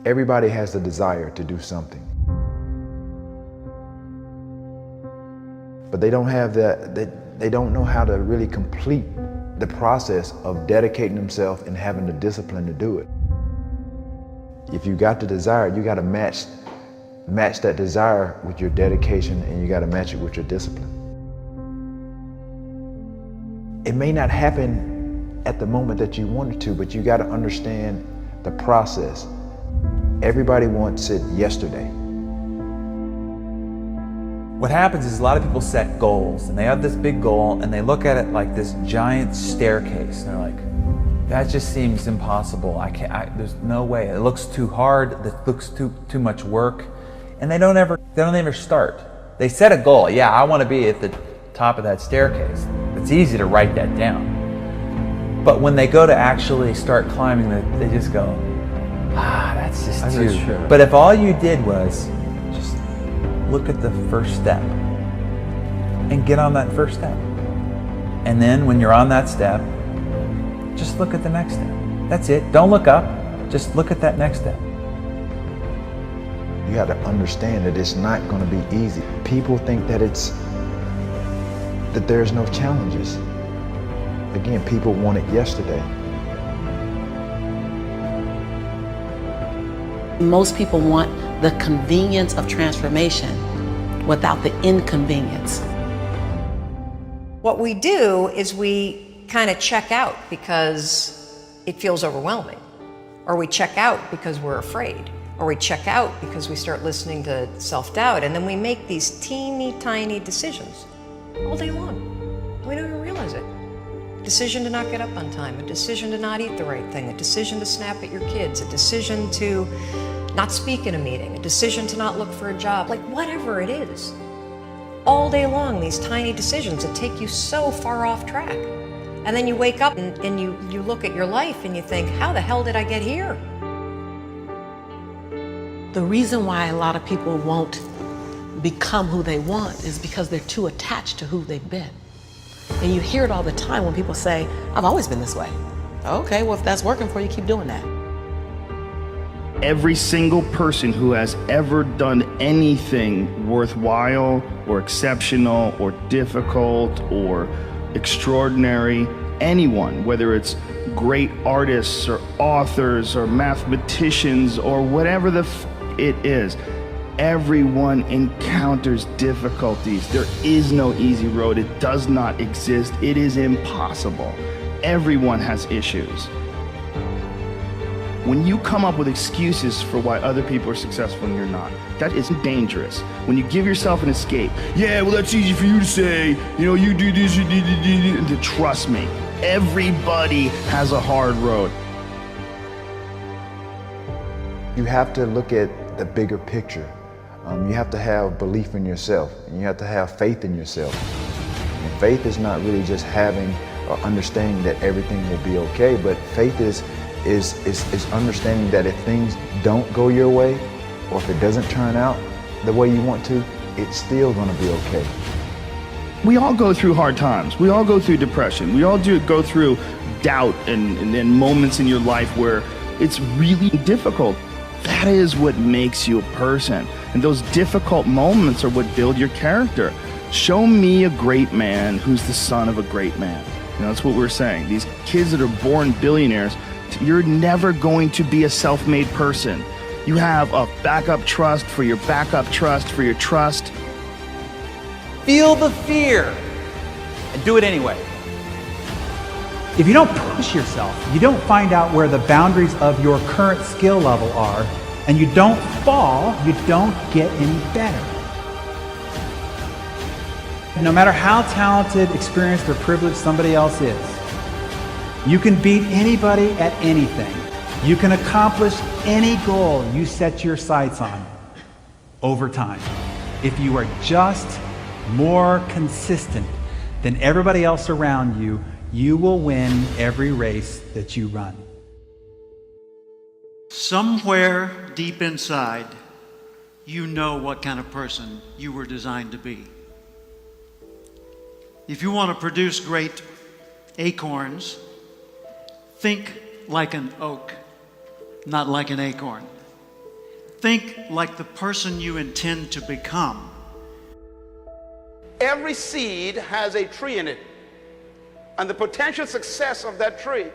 Everybody has the desire to do something, but they don't have that. They don't know how to really complete the process of dedicating themselves and having the discipline to do it. If you got the desire, you got to match that desire with your dedication, and you got to match it with your discipline. It may not happen at the moment that you want it to, but you got to understand the process. Everybody wants it yesterday. What happens is a lot of people set goals, and they have this big goal, and they look at it like this giant staircase, and they're like, that just seems impossible. There's no way. It looks too hard. It looks too much work, and they don't ever start. They set a goal. Yeah, I want to be at the top of that staircase. It's easy to write that down, but when they go to actually start climbing, they just go, that's just too. Sure. But if all you did was just look at the first step and get on that first step, and then when you're on that step, just look at the next step. That's it. Don't look up. Just look at that next step. You got to understand that it's not going to be easy. People think that there's no challenges. Again, people want it yesterday. Most people want the convenience of transformation without the inconvenience. What we do is we kind of check out because it feels overwhelming, or we check out because we're afraid, or we check out because we start listening to self-doubt, and then we make these teeny tiny decisions all day long. We don't even realize it. A decision to not get up on time, a decision to not eat the right thing, a decision to snap at your kids, a decision to not speak in a meeting, a decision to not look for a job, like whatever it is. All day long, these tiny decisions that take you so far off track. And then you wake up and you look at your life and you think, how the hell did I get here? The reason why a lot of people won't become who they want is because they're too attached to who they've been. And you hear it all the time when people say, I've always been this way. Okay, well, if that's working for you, keep doing that. Every single person who has ever done anything worthwhile or exceptional or difficult or extraordinary, anyone, whether it's great artists or authors or mathematicians or whatever it is, everyone encounters difficulties. There is no easy road. It does not exist. It is impossible. Everyone has issues. When you come up with excuses for why other people are successful and you're not, that is dangerous. When you give yourself an escape, yeah, well, that's easy for you to say, you do this, you do, and to trust me, everybody has a hard road. You have to look at the bigger picture. You have to have belief in yourself, and you have to have faith in yourself. And faith is not really just having or understanding that everything will be okay, but faith is understanding that if things don't go your way, or if it doesn't turn out the way you want to, it's still going to be okay. We all go through hard times. We all go through depression. We all go through doubt and then moments in your life where it's really difficult. That is what makes you a person. And those difficult moments are what build your character. Show me a great man who's the son of a great man. That's what we're saying. These kids that are born billionaires, you're never going to be a self-made person. You have a backup trust for your backup trust for your trust. Feel the fear and do it anyway. If you don't push yourself, you don't find out where the boundaries of your current skill level are, and you don't fall, you don't get any better. No matter how talented, experienced, or privileged somebody else is, you can beat anybody at anything. You can accomplish any goal you set your sights on over time. If you are just more consistent than everybody else around you, you will win every race that you run. Somewhere deep inside, you know what kind of person you were designed to be. If you want to produce great acorns, think like an oak, not like an acorn. think like the person you intend to become. Every seed has a tree in it, and the potential success of that tree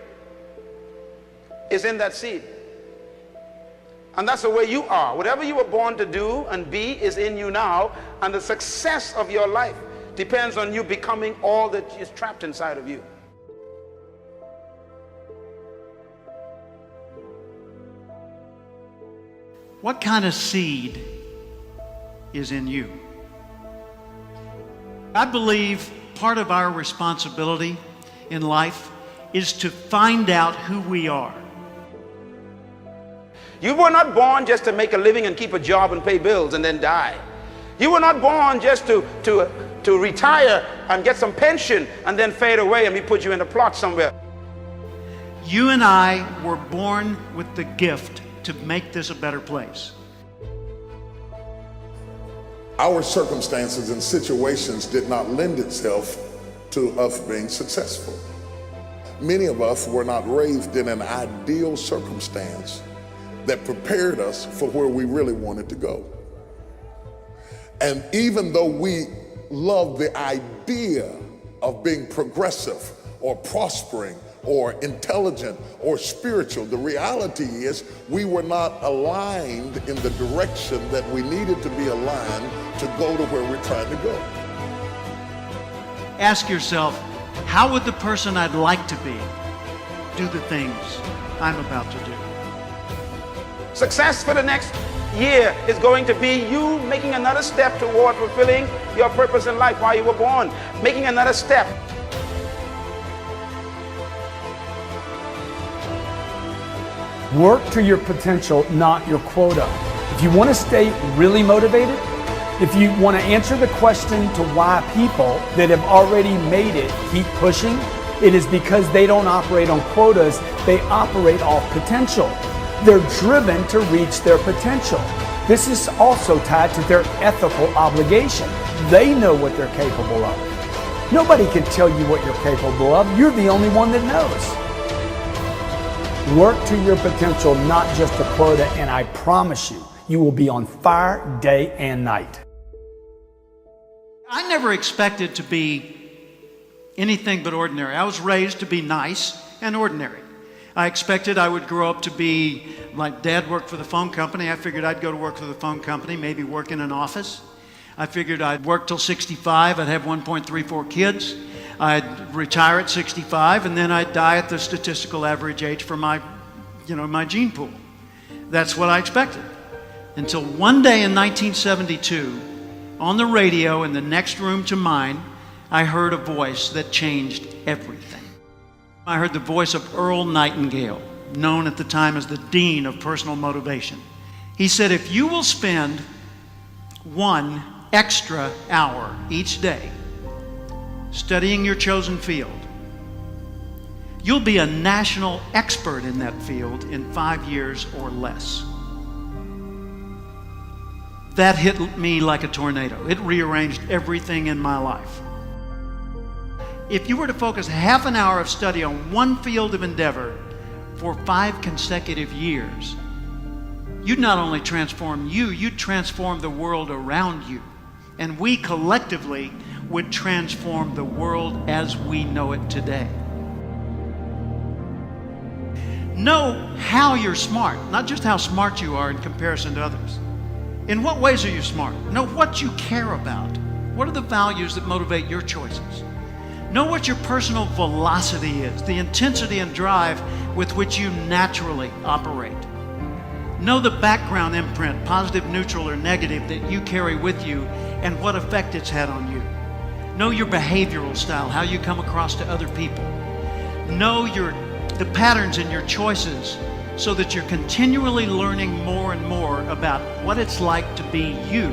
is in that seed. And that's the way you are. Whatever you were born to do and be is in you now, and the success of your life depends on you becoming all that is trapped inside of you. What kind of seed is in you? I believe part of our responsibility in life is to find out who we are. You were not born just to make a living and keep a job and pay bills and then die. You were not born just to retire and get some pension and then fade away and we put you in a plot somewhere. You and I were born with the gift to make this a better place. Our circumstances and situations did not lend itself to us being successful. Many of us were not raised in an ideal circumstance that prepared us for where we really wanted to go. And even though we love the idea of being progressive or prospering or intelligent or spiritual, the reality is we were not aligned in the direction that we needed to be aligned to go to where we're trying to go. Ask yourself, how would the person I'd like to be do the things I'm about to do? Success for the next year is going to be you making another step toward fulfilling your purpose in life while you were born, making another step. Work to your potential, not your quota. If you want to stay really motivated, if you want to answer the question to why people that have already made it keep pushing, it is because they don't operate on quotas, they operate off potential. They're driven to reach their potential. This is also tied to their ethical obligation. They know what they're capable of. Nobody can tell you what you're capable of. You're the only one that knows. Work to your potential, not just a quota, and I promise you, you will be on fire day and night. I never expected to be anything but ordinary. I was raised to be nice and ordinary. I expected I would grow up to be like Dad worked for the phone company. I figured I'd go to work for the phone company, maybe work in an office. I figured I'd work till 65. I'd have 1.34 kids. I'd retire at 65, and then I'd die at the statistical average age for my gene pool. That's what I expected. Until one day in 1972, on the radio in the next room to mine, I heard a voice that changed everything. I heard the voice of Earl Nightingale, known at the time as the Dean of Personal Motivation. He said, if you will spend 1 extra hour each day studying your chosen field, you'll be a national expert in that field in 5 years or less. That hit me like a tornado. It rearranged everything in my life. If you were to focus half an hour of study on one field of endeavor for 5 consecutive years, you'd not only transform you, you'd transform the world around you. And we collectively would transform the world as we know it today. Know how you're smart, not just how smart you are in comparison to others. In what ways are you smart? Know what you care about. What are the values that motivate your choices? Know what your personal velocity is, the intensity and drive with which you naturally operate. Know the background imprint, positive, neutral, or negative, that you carry with you and what effect it's had on you. Know your behavioral style, how you come across to other people. Know the patterns in your choices so that you're continually learning more and more about what it's like to be you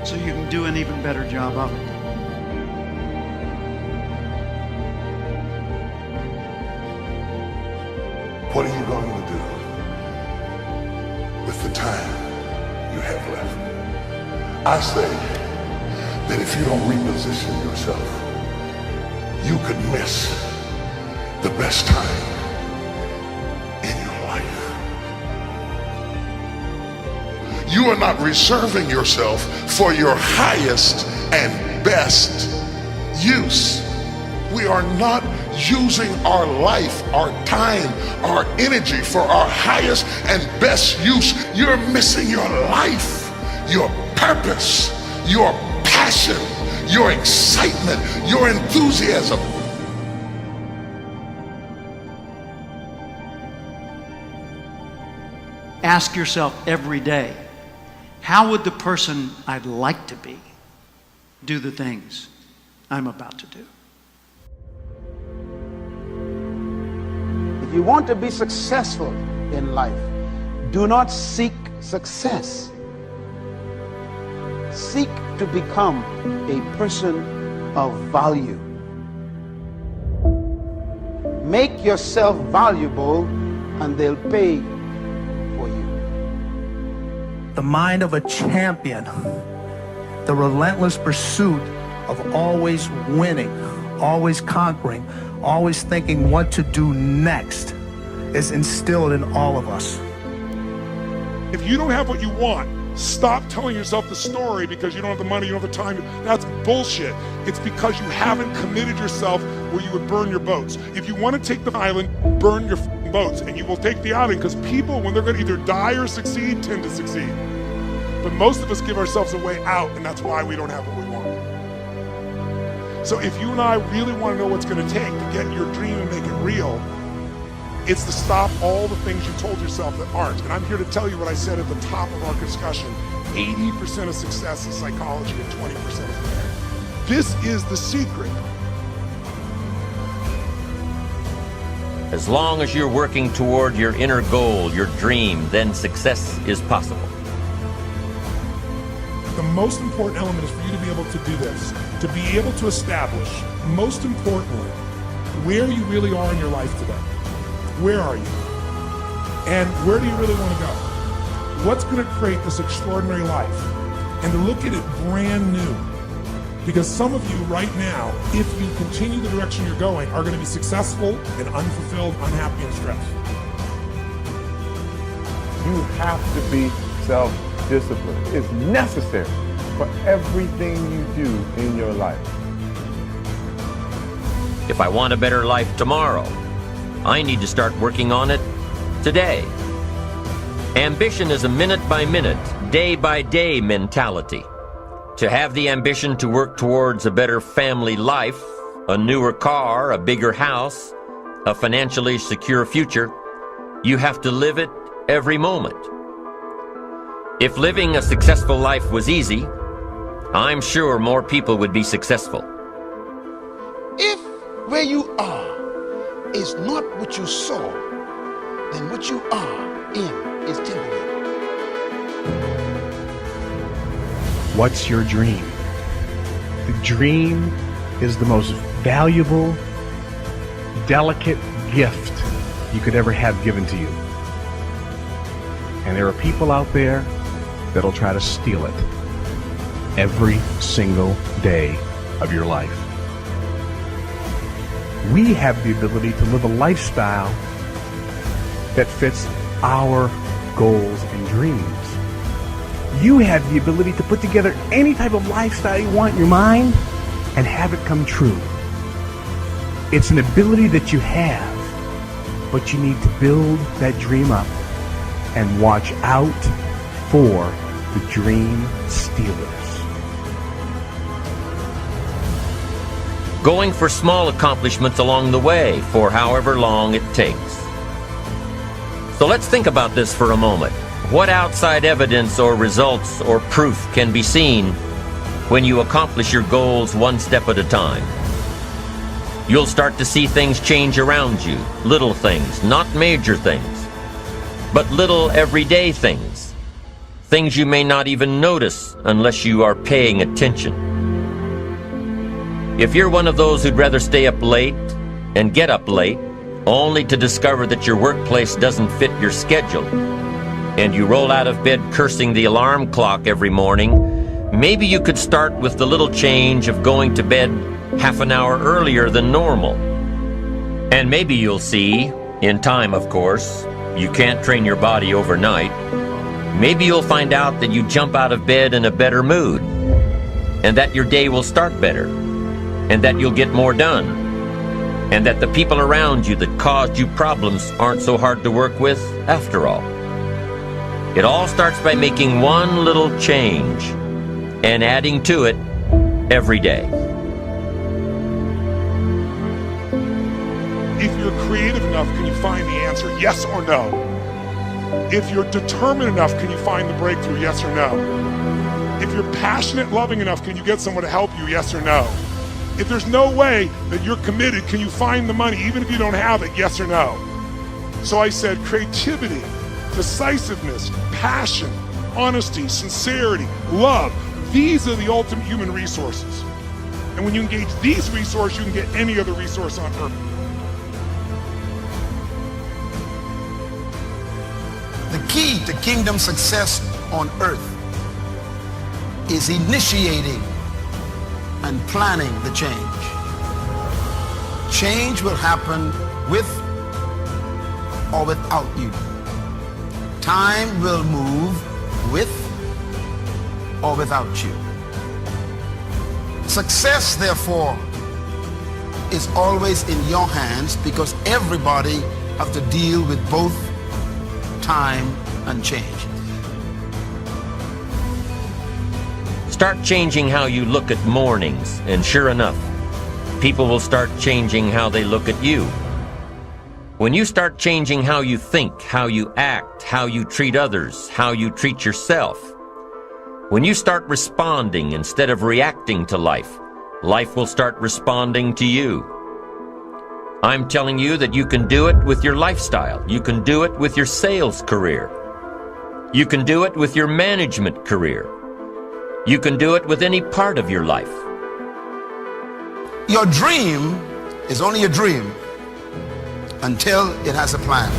so you can do an even better job of it. What are you going to do with the time you have left? I say that if you don't reposition yourself, you could miss the best time in your life. you are not reserving yourself for your highest and best use. We are not using our life, our time, our energy for our highest and best use. You're missing your life, your purpose, your passion, your excitement, your enthusiasm. Ask yourself every day, how would the person I'd like to be do the things I'm about to do? If you want to be successful in life, do not seek success. Seek to become a person of value. Make yourself valuable and they'll pay for you. The mind of a champion, the relentless pursuit of always winning, always conquering, always thinking what to do next is instilled in all of us. If you don't have what you want, stop telling yourself the story because you don't have the money, you don't have the time. That's bullshit. It's because you haven't committed yourself where you would burn your boats. If you want to take the island, burn your boats, and you will take the island, because people, when they're going to either die or succeed, tend to succeed. But most of us give ourselves a way out, and that's why we don't have what we want. So if you and I really want to know what's going to take to get your dream and make it real, it's to stop all the things you told yourself that aren't. And I'm here to tell you what I said at the top of our discussion. 80% of success is psychology and 20% is there. This is the secret. As long as you're working toward your inner goal, your dream, then success is possible. The most important element is for you to be able to do this, to be able to establish, most importantly, where you really are in your life today. Where are you? And where do you really want to go? What's going to create this extraordinary life? And to look at it brand new. Because some of you right now, if you continue the direction you're going, are going to be successful and unfulfilled, unhappy, and stressed. You have to be self-disciplined. It's necessary for everything you do in your life. If I want a better life tomorrow, I need to start working on it today. Ambition is a minute-by-minute, day-by-day mentality. To have the ambition to work towards a better family life, a newer car, a bigger house, a financially secure future, you have to live it every moment. If living a successful life was easy, I'm sure more people would be successful. If where you are is not what you saw, then what you are in is temporary. What's your dream? The dream is the most valuable, delicate gift you could ever have given to you. And there are people out there that'll try to steal it every single day of your life. We have the ability to live a lifestyle that fits our goals and dreams. You have the ability to put together any type of lifestyle you want in your mind and have it come true. It's an ability that you have, but you need to build that dream up and watch out for the dream stealers. Going for small accomplishments along the way for however long it takes. So let's think about this for a moment. What outside evidence or results or proof can be seen when you accomplish your goals one step at a time? You'll start to see things change around you, little things, not major things, but little everyday things. Things you may not even notice unless you are paying attention. If you're one of those who'd rather stay up late and get up late, only to discover that your workplace doesn't fit your schedule, and you roll out of bed cursing the alarm clock every morning, maybe you could start with the little change of going to bed half an hour earlier than normal. And maybe you'll see, in time of course, you can't train your body overnight, Maybe you'll find out that you jump out of bed in a better mood, and that your day will start better, and that you'll get more done, and that the people around you that caused you problems aren't so hard to work with after all. It all starts by making one little change and adding to it every day. If you're creative enough, can you find the answer? Yes or no? If you're determined enough, can you find the breakthrough? Yes or no? If you're passionate, loving enough, can you get someone to help you? Yes or no? If there's no way that you're committed, can you find the money even if you don't have it? Yes or no? So I said creativity, decisiveness, passion, honesty, sincerity, love. These are the ultimate human resources. And when you engage these resources, you can get any other resource on earth. The key to kingdom success on earth is initiating and planning the change. Change will happen with or without you. Time will move with or without you. Success, therefore, is always in your hands because everybody has to deal with both time and change. Start changing how you look at mornings, and sure enough, people will start changing how they look at you. When you start changing how you think, how you act, how you treat others, how you treat yourself, when you start responding instead of reacting to life, life will start responding to you. I'm telling you that you can do it with your lifestyle. You can do it with your sales career. You can do it with your management career. You can do it with any part of your life. Your dream is only a dream until it has a plan.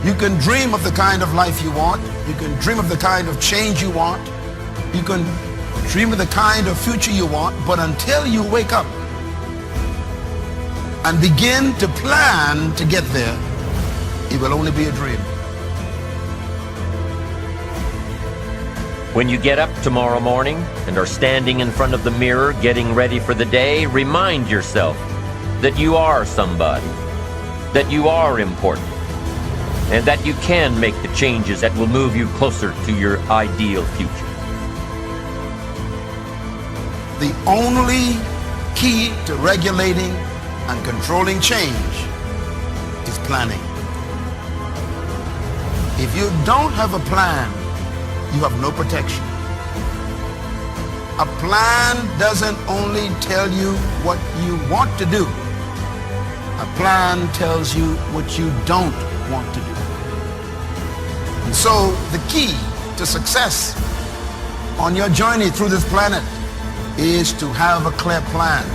You can dream of the kind of life you want. You can dream of the kind of change you want. You can dream of the kind of future you want, but until you wake up and begin to plan to get there, it will only be a dream. When you get up tomorrow morning and are standing in front of the mirror getting ready for the day, remind yourself that you are somebody, that you are important, and that you can make the changes that will move you closer to your ideal future. The only key to regulating and controlling change is planning. If you don't have a plan, you have no protection. A plan doesn't only tell you what you want to do. A plan tells you what you don't want to do. And so the key to success on your journey through this planet is to have a clear plan.